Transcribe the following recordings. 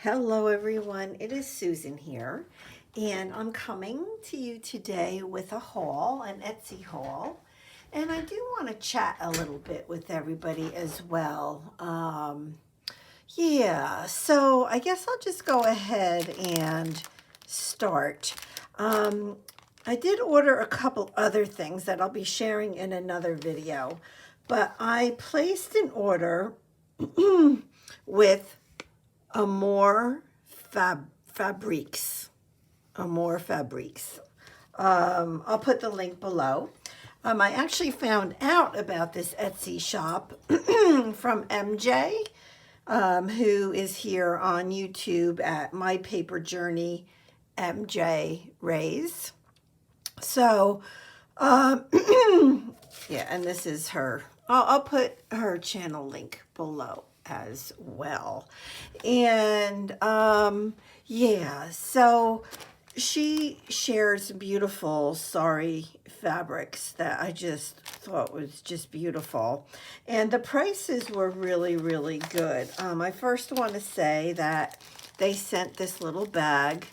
Hello everyone, it is Susan here, and I'm coming to you today with a haul, an Etsy haul, and I do want to chat a little bit with everybody as well. Yeah, so I guess I'll just go ahead and start. Um, I did order a couple other things that I'll be sharing in another video, but I placed an order with Amore Fabriques. Amore Fabriques. I'll put the link below. I actually found out about this Etsy shop from MJ, who is here on YouTube at My Paper Journey MJ Rays. So, um, yeah, and this is her. I'll put her channel link below as well. And yeah, so she shares beautiful sari fabrics that I just thought was just beautiful. And the prices were really, really good. I first want to say that they sent this little bag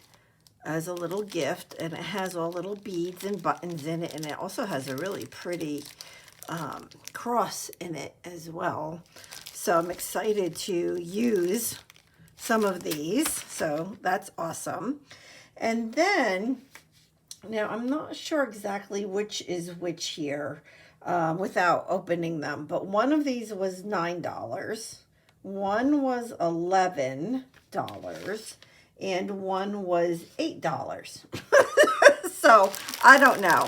as a little gift, and it has all little beads and buttons in it, and it also has a really pretty cross in it as well. So I'm excited to use some of these, so that's awesome. And then, now I'm not sure exactly which is which here without opening them, but one of these was $9, one was $11, and one was $8. So I don't know.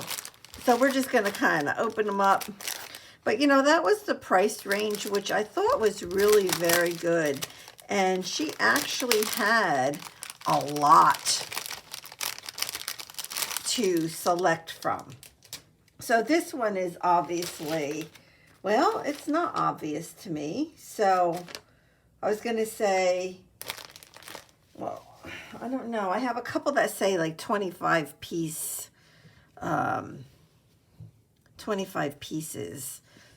So we're just going to kind of open them up. But you know, that was the price range, which I thought was really very good. And she actually had a lot to select from. So this one is obviously, well, it's not obvious to me. So I was going to say, well, I don't know. I have a couple that say like 25 pieces.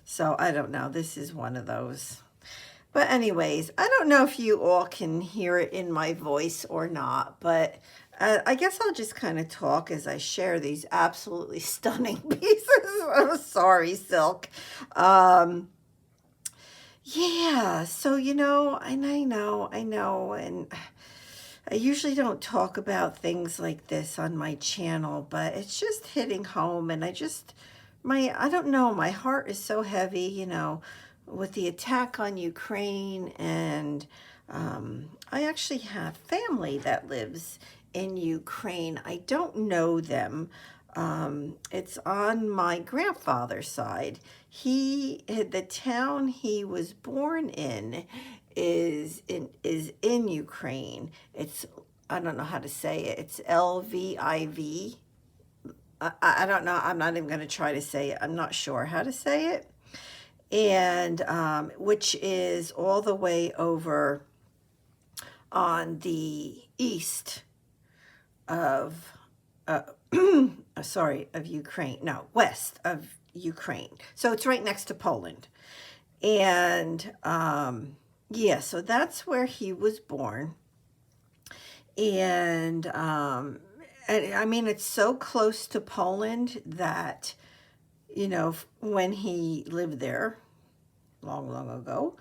So I don't know. This is one of those. But anyways, I don't know if you all can hear it in my voice or not, but I guess I'll just kind of talk as I share these absolutely stunning pieces of sari silk. Yeah, so you know, and I know, and I usually don't talk about things like this on my channel, but it's just hitting home, and I don't know, my heart is so heavy, you know, with the attack on Ukraine, and I actually have family that lives in Ukraine. I don't know them. It's on my grandfather's side. The town he was born in is in Ukraine. It's, I don't know how to say it. It's Lviv. I don't know. I'm not even going to try to say it. I'm not sure how to say it. And which is all the way over on the east of, of Ukraine. No, west of Ukraine. So it's right next to Poland. And yeah, so that's where he was born. And I mean, it's so close to Poland that, you know, when he lived there long, long ago,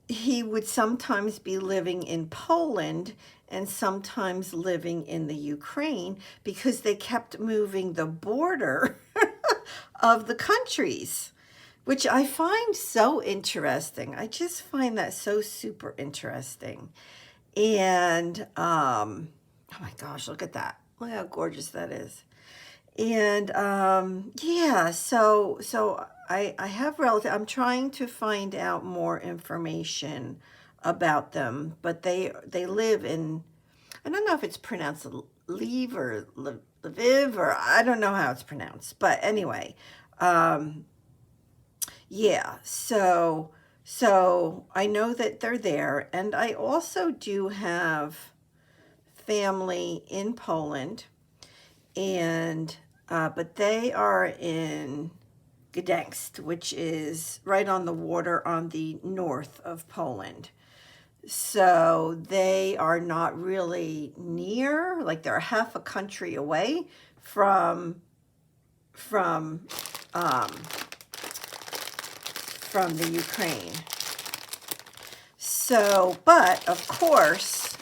he would sometimes be living in Poland and sometimes living in the Ukraine because they kept moving the border of the countries, which I find so interesting. I just find that so super interesting. And oh my gosh, look at that. Look how gorgeous that is. And yeah, so I have relatives. I'm trying to find out more information about them, but they live in, I don't know if it's pronounced Leave or Lviv, or I don't know how it's pronounced. But anyway, yeah, so I know that they're there, and I also do have family in Poland, and but they are in Gdańsk, which is right on the water on the north of Poland. So they are not really near, like they're half a country away from um, from the Ukraine. So, but of course,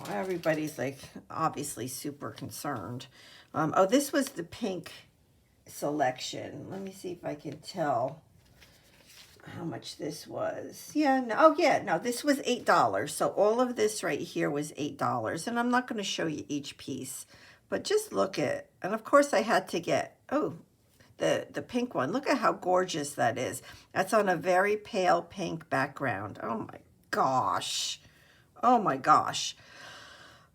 everybody's like obviously super concerned. Oh, this was the pink selection. Let me see if I can tell how much this was. Yeah, no, oh yeah, no, this was $8. So all of this right here was $8. And I'm not going to show you each piece, but just look at, and of course I had to get, the pink one. Look at how gorgeous that is. That's on a very pale pink background. Oh my gosh. Oh my gosh.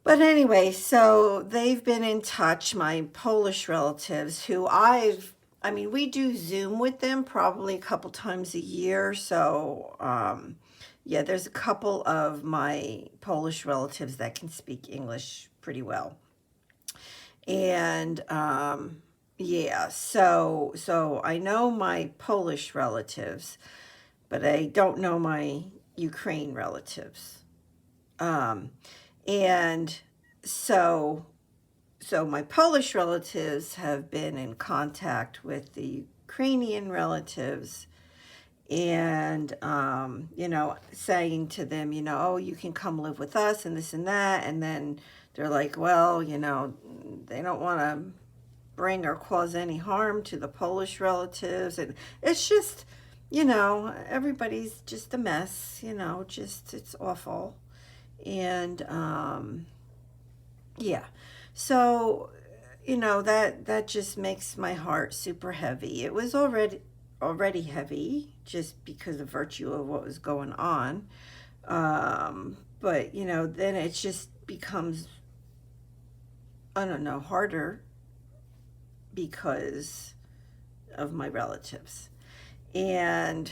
But anyway, so they've been in touch, my Polish relatives, who we do Zoom with them probably a couple times a year. So, yeah, there's a couple of my Polish relatives that can speak English pretty well. And, yeah, so I know my Polish relatives, but I don't know my Ukraine relatives. And so my Polish relatives have been in contact with the Ukrainian relatives and, saying to them, oh, you can come live with us and this and that. And then they're like, well, they don't want to bring or cause any harm to the Polish relatives. And it's just, everybody's just a mess, it's awful. And yeah, so that just makes my heart super heavy. It was already heavy just because of virtue of what was going on, but then it just becomes, I don't know, harder because of my relatives. And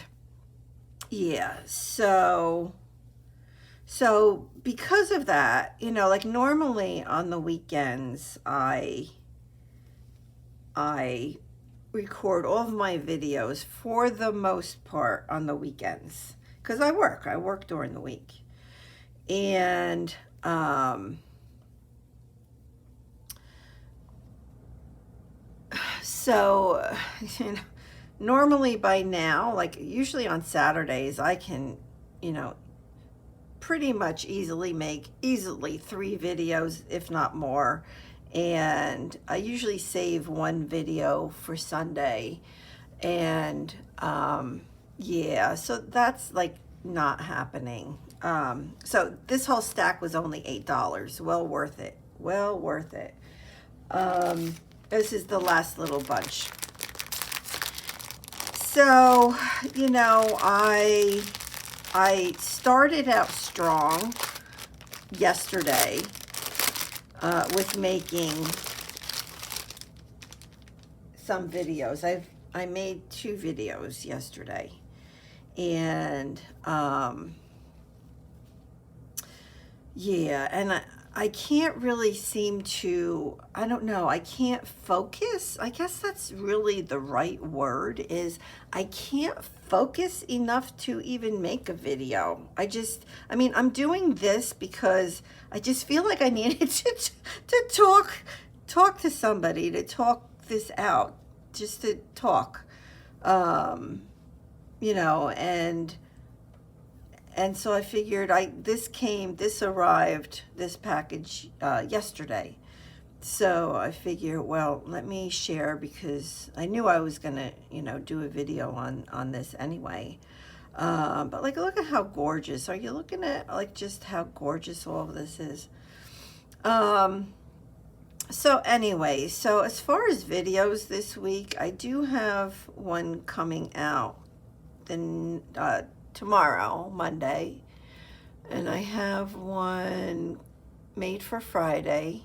yeah, so because of that, like normally on the weekends, I record all of my videos for the most part on the weekends because I work during the week. And so normally by now, like usually on Saturdays, I can pretty much easily make 3 videos, if not more. And I usually save one video for Sunday. And yeah, so that's like not happening. So this whole stack was only $8. Well worth it. Well worth it. This is the last little bunch. So, I started out strong yesterday with making some videos. I made 2 videos yesterday, and yeah, and I can't really seem to, I don't know, I can't focus. I guess that's really the right word, is I can't focus enough to even make a video. I'm doing this because I just feel like I needed to talk to somebody, to talk this out, just to talk, and so I figured this arrived, this package, yesterday. So I figured, well, let me share, because I knew I was gonna, do a video on this anyway. But like, look at how gorgeous. Are you looking at like just how gorgeous all of this is? So anyway, so as far as videos this week, I do have one coming out then tomorrow, Monday, and I have one made for Friday,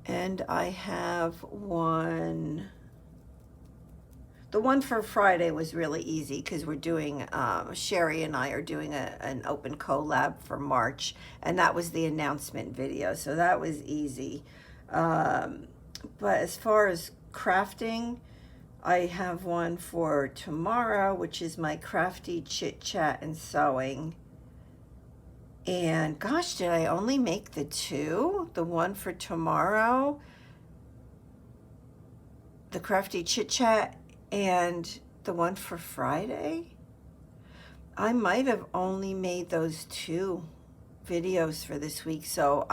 and I have one. The one for Friday was really easy because we're doing, Sherry and I are doing an open collab for March, and that was the announcement video, so that was easy. But as far as crafting, I have one for tomorrow, which is my crafty chit chat and sewing. And gosh, did I only make the two? The one for tomorrow, the crafty chit chat, and the one for Friday? I might have only made those two videos for this week. So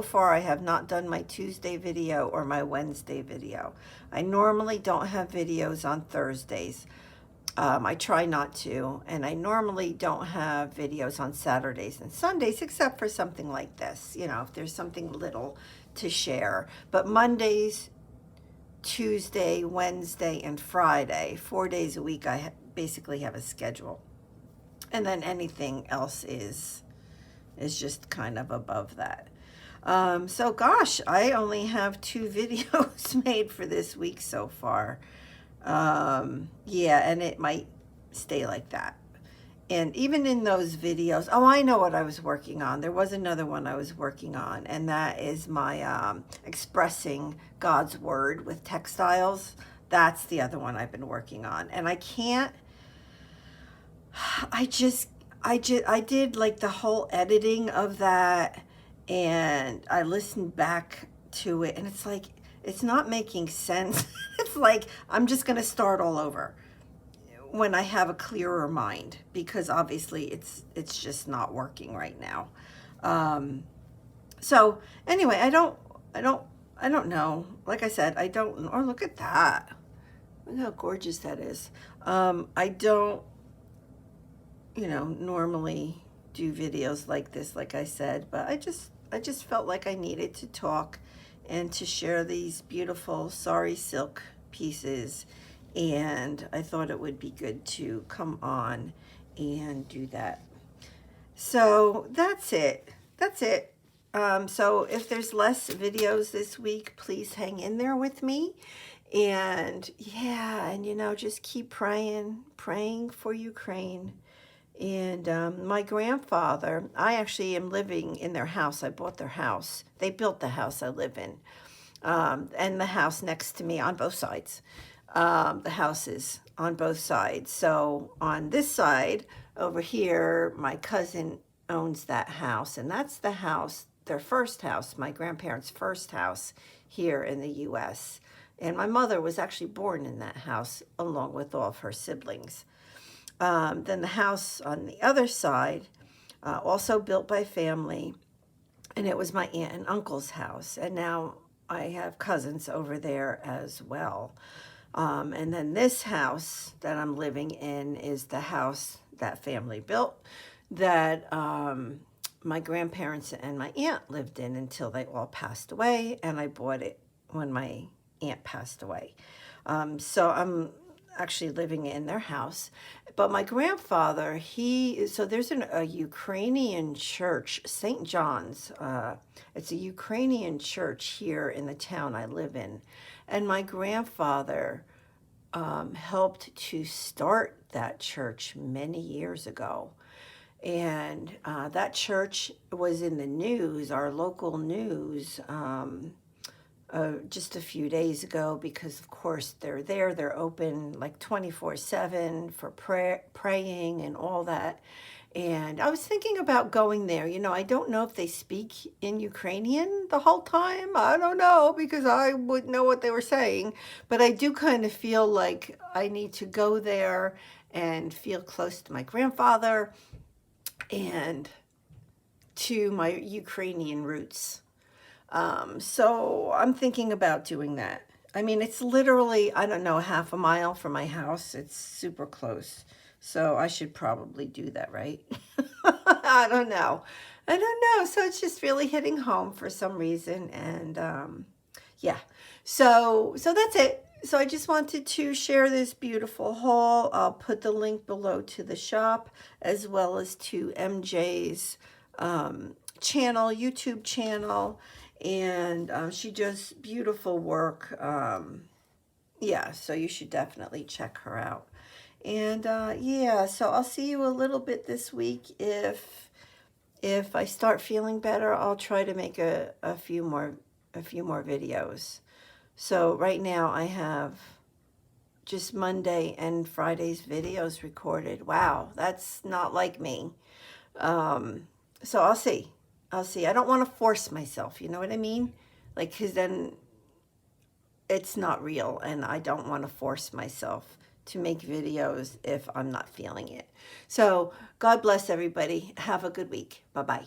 far I have not done my Tuesday video or my Wednesday video. I normally don't have videos on Thursdays. I try not to, and I normally don't have videos on Saturdays and Sundays, except for something like this, if there's something little to share. But Mondays, Tuesday, Wednesday, and Friday, 4 days a week, I basically have a schedule. And then anything else is just kind of above that. So gosh, I only have 2 videos made for this week so far. Yeah, and it might stay like that. And even in those videos, oh, I know what I was working on. There was another one I was working on, and that is my expressing God's word with textiles. That's the other one I've been working on. And I did like the whole editing of that, and I listened back to it, and it's like, it's not making sense. It's like, I'm just going to start all over when I have a clearer mind, because obviously it's just not working right now. So anyway, I don't know. Like I said, I don't, or look at that. Look how gorgeous that is. I don't, normally do videos like this, like I said, but I just felt like I needed to talk and to share these beautiful sari silk pieces, and I thought it would be good to come on and do that. So that's it. So if there's less videos this week, please hang in there with me. And yeah, and just keep praying for Ukraine. And my grandfather, I actually am living in their house. I bought their house. They built the house I live in. And the house next to me on both sides. The houses on both sides. So on this side over here, my cousin owns that house. And that's the house, their first house, my grandparents' first house here in the U.S. And my mother was actually born in that house along with all of her siblings. Then the house on the other side, also built by family, and it was my aunt and uncle's house. And now I have cousins over there as well. And then this house that I'm living in is the house that family built, that my grandparents and my aunt lived in until they all passed away, and I bought it when my aunt passed away. So I'm actually living in their house. But my grandfather, so there's a Ukrainian church, St. John's. It's a Ukrainian church here in the town I live in. And my grandfather helped to start that church many years ago. And that church was in the news, our local news, just a few days ago, because of course they're open like 24/7 for praying and all that. And I was thinking about going there. I don't know if they speak in Ukrainian the whole time. I don't know, because I wouldn't know what they were saying. But I do kind of feel like I need to go there and feel close to my grandfather and to my Ukrainian roots. So I'm thinking about doing that. I mean, it's literally, I don't know, half a mile from my house. It's super close. So I should probably do that, right? I don't know. So it's just really hitting home for some reason. And yeah, so that's it. So I just wanted to share this beautiful haul. I'll put the link below to the shop, as well as to MJ's channel, YouTube channel. And she does beautiful work. Yeah, so you should definitely check her out. And yeah, so I'll see you a little bit this week. If I start feeling better, I'll try to make a few more videos. So right now I have just Monday and Friday's videos recorded. Wow, that's not like me. So I'll see. I'll see. I don't want to force myself, you know what I mean? Like, because then it's not real, and I don't want to force myself to make videos if I'm not feeling it. So God bless everybody. Have a good week. Bye-bye.